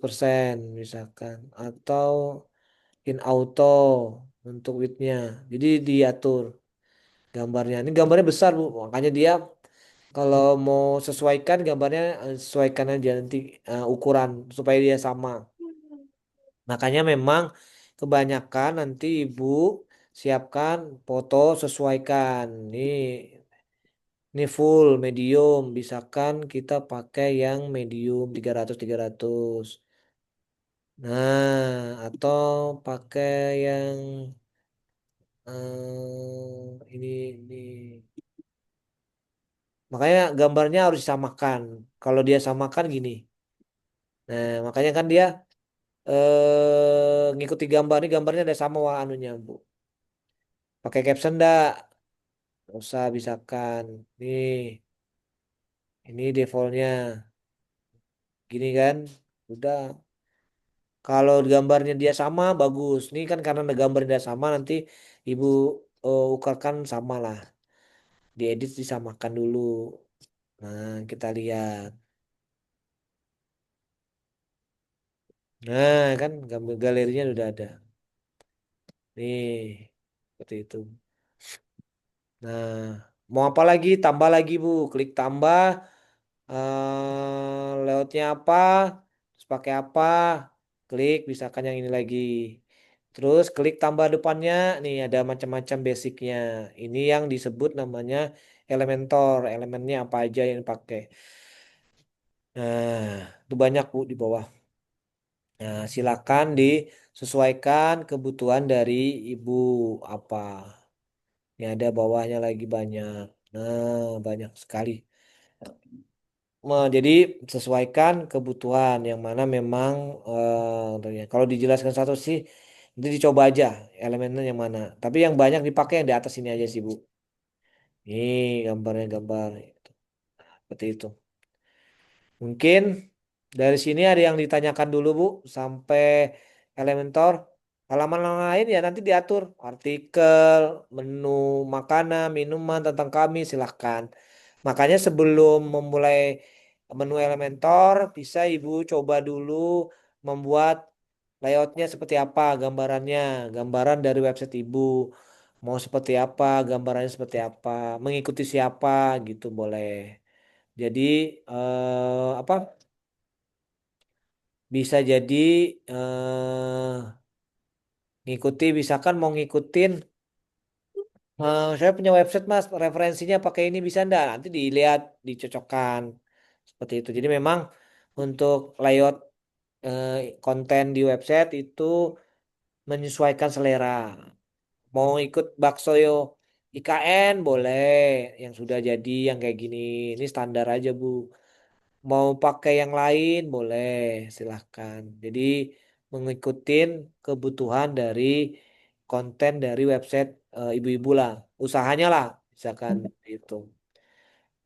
misalkan atau in auto untuk widthnya. Jadi diatur gambarnya. Ini gambarnya besar Bu, makanya dia kalau mau sesuaikan gambarnya sesuaikan aja nanti ukuran supaya dia sama. Makanya memang kebanyakan nanti ibu siapkan foto sesuaikan. Ini full medium, misalkan kita pakai yang medium 300 300. Nah, atau pakai yang ini. Makanya gambarnya harus disamakan. Kalau dia samakan gini. Nah, makanya kan dia ngikuti gambar ini gambarnya ada sama anunya, Bu. Pakai caption enggak? Nggak usah misalkan. Nih, ini defaultnya. Gini kan. Udah. Kalau gambarnya dia sama, bagus. Ini kan karena gambarnya dia sama, nanti ibu ukarkan sama lah. Diedit disamakan dulu. Nah, kita lihat. Nah, kan gambar galerinya udah ada. Nih, seperti itu. Nah, mau apa lagi? Tambah lagi, Bu. Klik tambah. Layoutnya apa? Terus pakai apa? Klik, misalkan yang ini lagi. Terus klik tambah depannya. Nih, ada macam-macam basicnya. Ini yang disebut namanya Elementor. Elemennya apa aja yang dipakai. Nah, itu banyak, Bu, di bawah. Nah, silakan disesuaikan kebutuhan dari ibu apa. Ini ada bawahnya lagi banyak. Nah, banyak sekali. Jadi sesuaikan kebutuhan yang mana memang tentunya. Kalau dijelaskan satu sih, nanti dicoba aja elemennya yang mana. Tapi yang banyak dipakai yang di atas ini aja sih, Bu. Ini gambarnya gambar seperti itu. Mungkin dari sini ada yang ditanyakan dulu, Bu, sampai Elementor. Halaman lain ya nanti diatur artikel, menu makanan, minuman tentang kami silahkan. Makanya sebelum memulai menu Elementor, bisa Ibu coba dulu membuat layoutnya seperti apa, gambarannya, gambaran dari website Ibu. Mau seperti apa, gambarannya seperti apa, mengikuti siapa gitu boleh. Jadi apa? Bisa jadi ngikuti, misalkan mau ngikutin, saya punya website Mas, referensinya pakai ini bisa ndak? Nanti dilihat, dicocokkan seperti itu. Jadi memang untuk layout eh, konten di website itu menyesuaikan selera. Mau ikut bakso yo IKN boleh, yang sudah jadi yang kayak gini, ini standar aja Bu. Mau pakai yang lain boleh, silahkan. Jadi mengikuti kebutuhan dari konten dari website ibu-ibu lah, usahanya lah, misalkan itu.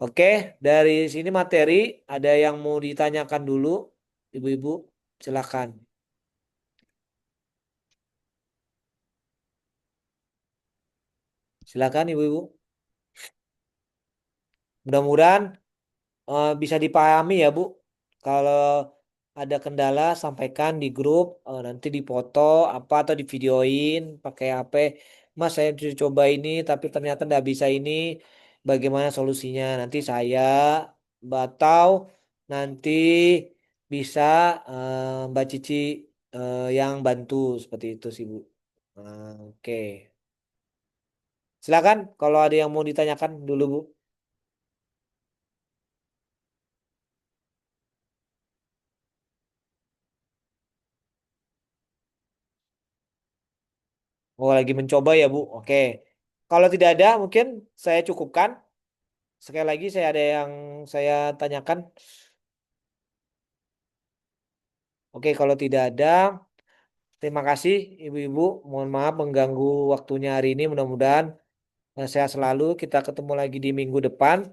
Oke, dari sini materi ada yang mau ditanyakan dulu, ibu-ibu, silahkan. Silakan ibu-ibu. Mudah-mudahan bisa dipahami ya Bu. Kalau ada kendala sampaikan di grup, nanti dipoto apa atau di videoin pakai HP. Mas saya coba ini tapi ternyata nggak bisa ini. Bagaimana solusinya? Nanti saya batau nanti bisa Mbak Cici yang bantu seperti itu sih Bu. Oke. Silakan kalau ada yang mau ditanyakan dulu Bu. Oh, lagi mencoba ya, Bu. Oke. Kalau tidak ada, mungkin saya cukupkan. Sekali lagi saya ada yang saya tanyakan. Oke, kalau tidak ada, terima kasih Ibu-ibu. Mohon maaf mengganggu waktunya hari ini. Mudah-mudahan sehat selalu. Kita ketemu lagi di minggu depan.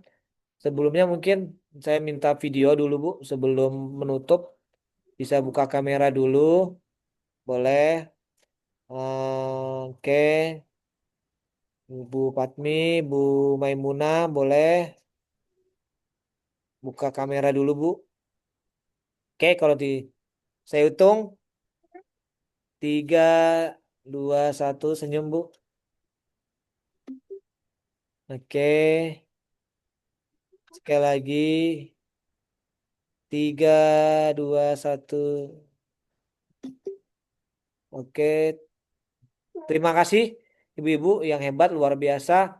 Sebelumnya mungkin saya minta video dulu, Bu, sebelum menutup. Bisa buka kamera dulu, boleh. Oke, Bu Fatmi, Bu Maimunah, boleh buka kamera dulu, Bu. Oke, kalau saya hitung 3 2 1 senyum Bu. Oke, sekali lagi 3 2 1. Oke, Terima kasih ibu-ibu yang hebat luar biasa.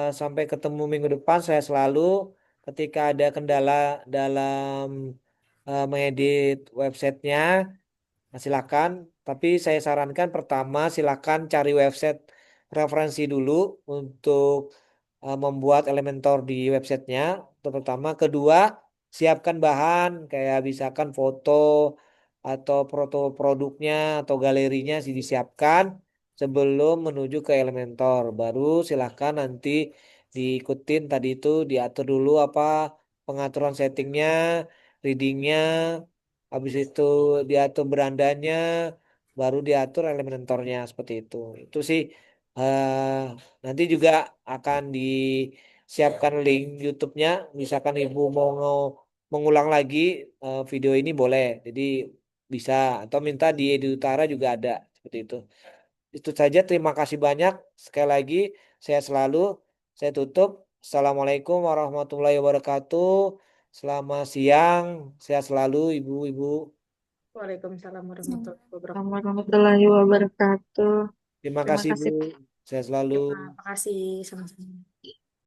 Sampai ketemu minggu depan. Saya selalu ketika ada kendala dalam mengedit websitenya, silakan. Tapi saya sarankan pertama silakan cari website referensi dulu untuk membuat Elementor di websitenya. Itu pertama. Kedua, siapkan bahan kayak misalkan foto atau foto produknya atau galerinya sih disiapkan sebelum menuju ke Elementor. Baru silahkan nanti diikutin tadi itu diatur dulu apa pengaturan settingnya, readingnya, habis itu diatur berandanya, baru diatur Elementornya seperti itu. Itu sih nanti juga akan disiapkan link YouTube-nya. Misalkan ibu mau mengulang lagi video ini boleh. Jadi bisa atau minta di Edi Utara juga ada seperti itu. Itu saja. Terima kasih banyak. Sekali lagi saya selalu saya tutup. Assalamualaikum warahmatullahi wabarakatuh. Selamat siang. Sehat selalu ibu-ibu. Waalaikumsalam warahmatullahi Assalamualaikum wabarakatuh. warahmatullahi wabarakatuh. Terima Terima kasih Bu. kasih. Sehat selalu. Terima kasih sama-sama.